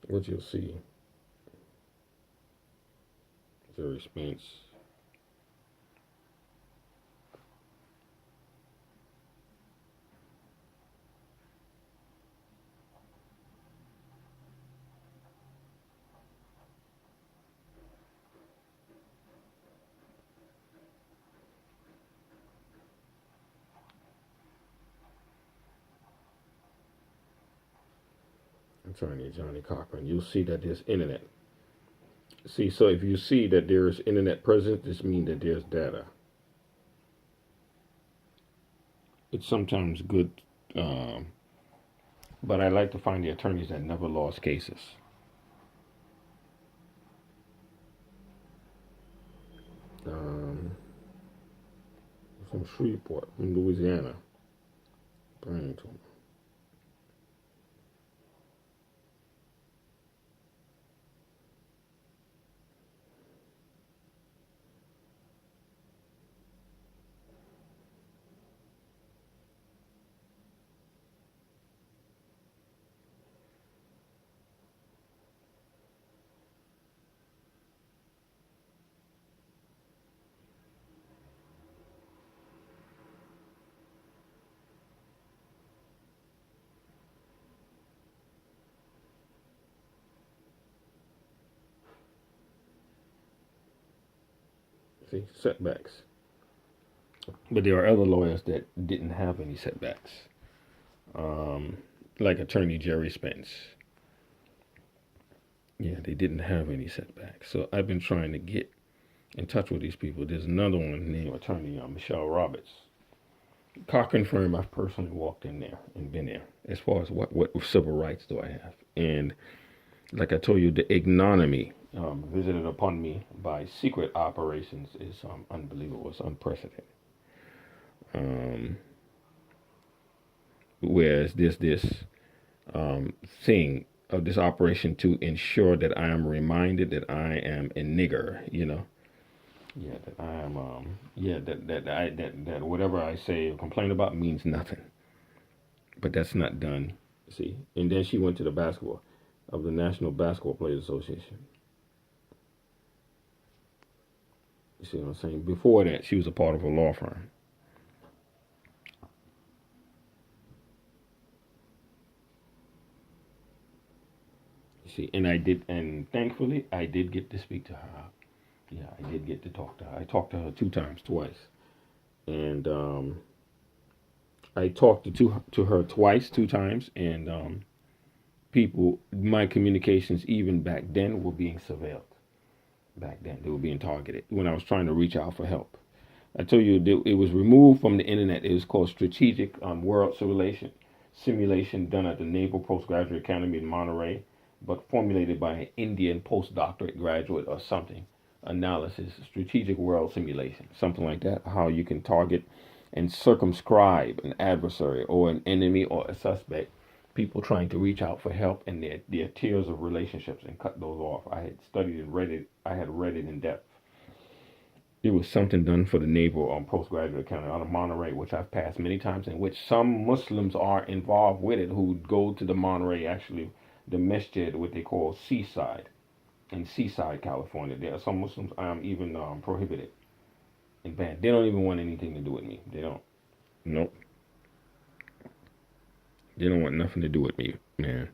what you'll see, Jerry Spence. Attorney Johnny Cochran. You'll see that there's internet. See, so if you see that there's internet present, this means that there's data. It's sometimes good, um, but I like to find the attorneys that never lost cases. Um, from Shreveport, from Louisiana. Brian told me. See, setbacks. But there are other lawyers that didn't have any setbacks, um, like Attorney Jerry Spence. Yeah, they didn't have any setbacks. So I've been trying to get in touch with these people. There's another one named Attorney Michelle Roberts. Cochran firm, I've personally walked in there and been there. As far as what civil rights do I have? And like I told you, the ignominy visited upon me by secret operations is unbelievable. It's unprecedented. Um, Whereas this thing of this operation to ensure that I am reminded that I am a nigger, yeah, that I am, yeah, that whatever I say or complain about means nothing. But that's not done. See, and then she went to the basketball of the National Basketball Players Association. You see what I'm saying? Before that, she was a part of a law firm. You see, and thankfully, I did get to speak to her. Yeah, I did get to talk to her. I talked to her two times, twice, and I talked to her twice, two times, and people, my communications even back then were being surveilled. Back then, they were being targeted when I was trying to reach out for help. I told you that it was removed from the internet. It was called Strategic World Simulation done at the Naval Postgraduate Academy in Monterey, but formulated by an Indian postdoctorate graduate or something. Analysis, Strategic World Simulation, something like that. How you can target and circumscribe an adversary or an enemy or a suspect, people trying to reach out for help and their tiers of relationships and cut those off. I had studied and read it. I had read it in depth. It was something done for the Naval Postgraduate Academy out of Monterey, which I've passed many times, in which some Muslims are involved with it who go to the Monterey, actually, the masjid, what they call Seaside, in Seaside, California. There are some Muslims even prohibited and banned. They don't even want anything to do with me. They don't. Nope. They don't want nothing to do with me, man.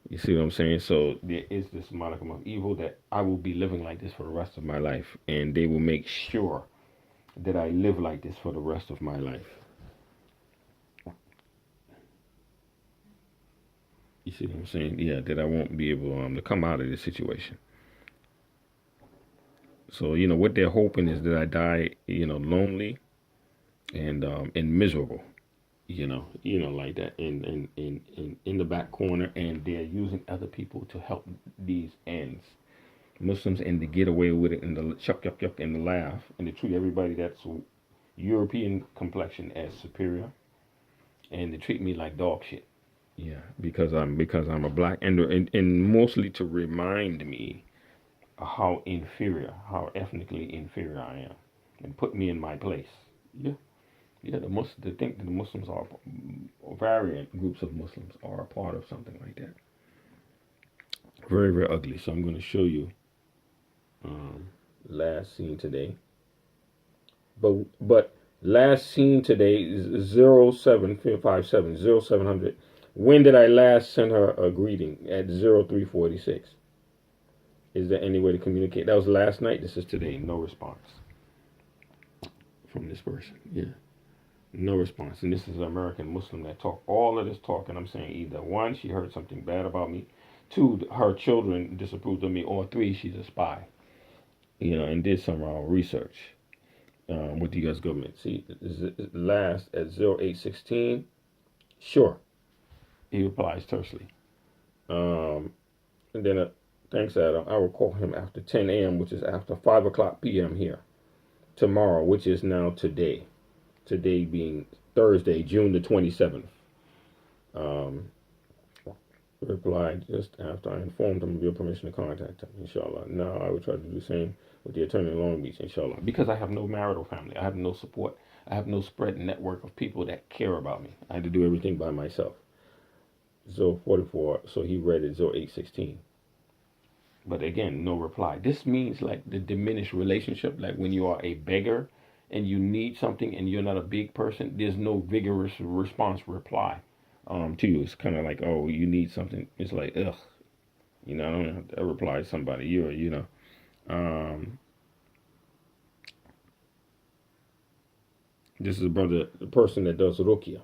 You see what I'm saying? So there is this modicum of evil that I will be living like this for the rest of my life, and they will make sure that I live like this for the rest of my life. You see what I'm saying? Yeah, that I won't be able to come out of this situation. So what they're hoping is that I die, lonely and miserable. Like that in the back corner, and they're using other people to help these ends. Muslims, and to get away with it and the chuck yuck yuck and the laugh and to treat everybody that's European complexion as superior, and to treat me like dog shit. Yeah, because I'm a black, and mostly to remind me how inferior, how ethnically inferior I am, and put me in my place. Yeah, yeah. They think that the Muslims are variant groups of Muslims are a part of something like that. Very, very ugly. So I'm going to show you last seen today. But last seen today is 0757 0700. When did I last send her a greeting? At 0346. Is there any way to communicate? That was last night. This is today. No response from this person. Yeah. No response. And this is an American Muslim that talk all of this talk. And I'm saying either one, she heard something bad about me. Two, her children disapproved of me. Or three, she's a spy. And did some research with the U.S. government. See, last at 0816. Sure. He replies tersely. And then, thanks, Adam. I will call him after 10 a.m., which is after 5 o'clock p.m. here. Tomorrow, which is now today. Today being Thursday, June the 27th. Replied just after I informed him of your permission to contact him, inshallah. Now I will try to do the same with the attorney in Long Beach, inshallah. Because I have no marital family. I have no support. I have no spread network of people that care about me. I had to do everything by myself. 044, so he read it 0816. But again, no reply. This means like the diminished relationship, like when you are a beggar and you need something and you're not a big person, there's no vigorous reply to you. It's kind of like, oh, you need something. It's like, ugh. I don't have to reply to somebody. This is the person that does Rukia.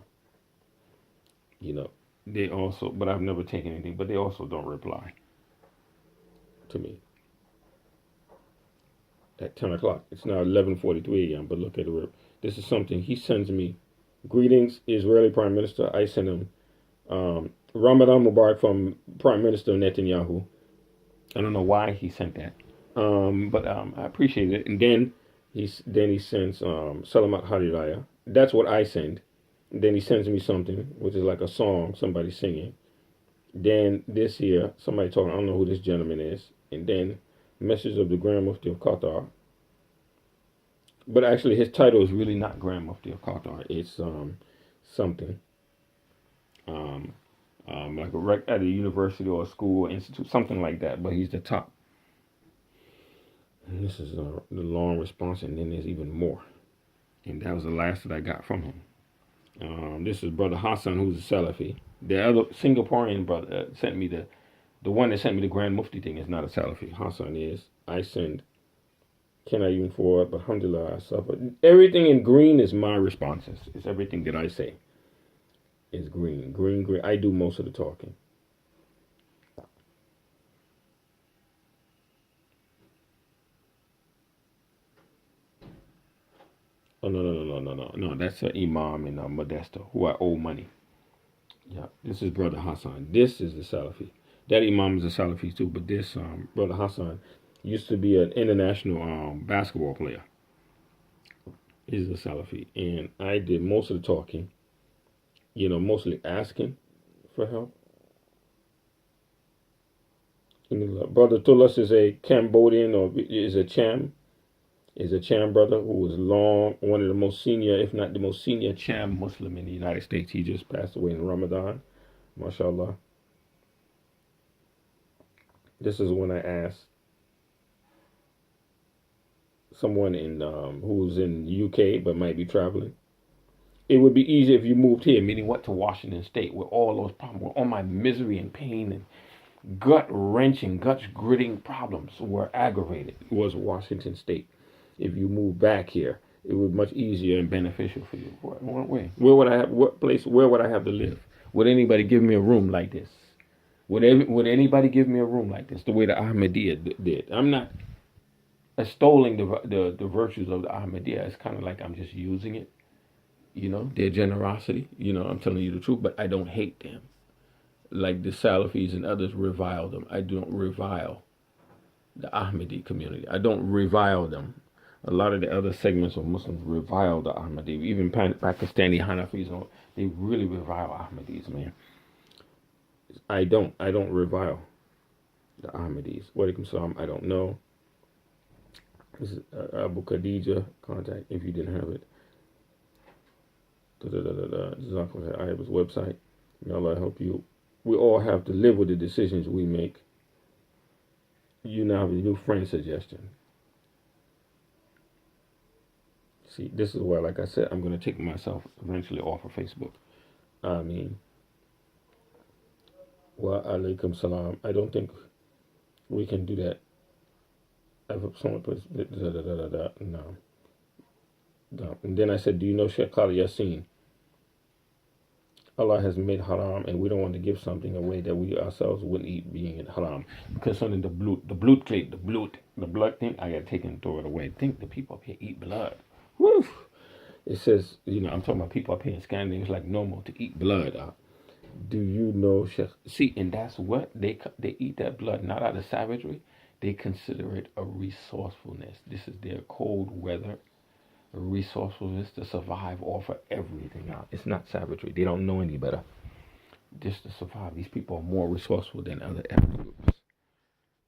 They also, but I've never taken anything, but they also don't reply to me. At 10 o'clock. It's now 11:43 a.m., but look at it. This is something he sends me. Greetings, Israeli Prime Minister. I send him Ramadan Mubarak from Prime Minister Netanyahu. I don't know why he sent that, but I appreciate it. And then he sends Salamat Hariraya. That's what I send. Then he sends me something, which is like a song, somebody singing. Then this here, somebody talking, I don't know who this gentleman is. And then message of the Grand Mufti of Qatar. But actually his title is really not Grand Mufti of Qatar. It's something. Like a rec at a university or a school or institute, something like that. But he's the top. And this is the long response, and then there's even more. And that was the last that I got from him. This is Brother Hassan, who's a Salafi. The other Singaporean brother sent me the one that sent me the Grand Mufti thing is not a Salafi. Hassan is. I send. Can I even forward? But alhamdulillah, I suffer. Everything in green is my responses. It's everything that I say. Is green. Green. I do most of the talking. Oh, no. That's an imam in Modesto who I owe money. Yeah, this is Brother Hassan. This is the Salafi. That imam is a Salafi too, but this Brother Hassan used to be an international basketball player. He's a Salafi. And I did most of the talking, mostly asking for help. Brother Tullas is a Cambodian or is a Cham. Is a Cham brother who was one of the most senior, if not the most senior Cham Muslim in the United States. He just passed away in Ramadan. MashaAllah. This is when I asked someone in who's in UK but might be traveling. It would be easier if you moved here, meaning what, to Washington State, where all those problems, where all my misery and pain and gut-wrenching, gut-gritting problems were aggravated. It was Washington State. If you move back here, it would be much easier and beneficial for you. What way? Where would I have? What place? Where would I have to live? Would anybody give me a room like this? Would anybody give me a room like this? The way the Ahmadiyya did. I'm not extolling the virtues of the Ahmadiyya. It's kind of like I'm just using it. Their generosity. I'm telling you the truth, but I don't hate them. Like the Salafis and others revile them. I don't revile the Ahmadi community. I don't revile them. A lot of the other segments of Muslims revile the Ahmadis. Even Pakistani Hanafis, they really revile Ahmadis, man. I don't revile the Ahmadis. Walaikum salam. I don't know. This is Abu Khadija. Contact if you didn't have it. Ayaba's website. May Allah help you. We all have to live with the decisions we make. You now have a new friend suggestion. See, this is where, like I said, I'm going to take myself eventually off of Facebook. I mean, wa alaikum salam. I don't think we can do that. If someone puts no, no. And then I said, do you know Sheikh Khalid Yassin? Allah has made haram, and we don't want to give something away that we ourselves wouldn't eat, being in haram. Concerning the blood plate, the blood thing, I gotta take and throw it away. Think the people up here eat blood. Woo! It says, I'm talking about people up here in Scandinavia. It's like normal to eat blood. Do you know, Sheikh? See, and that's what they eat that blood not out of savagery. They consider it a resourcefulness. This is their cold weather resourcefulness to survive off of everything out. It's not savagery. They don't know any better. Just to survive. These people are more resourceful than other ethnic groups.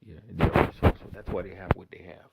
Yeah, they're resourceful. That's why they have what they have.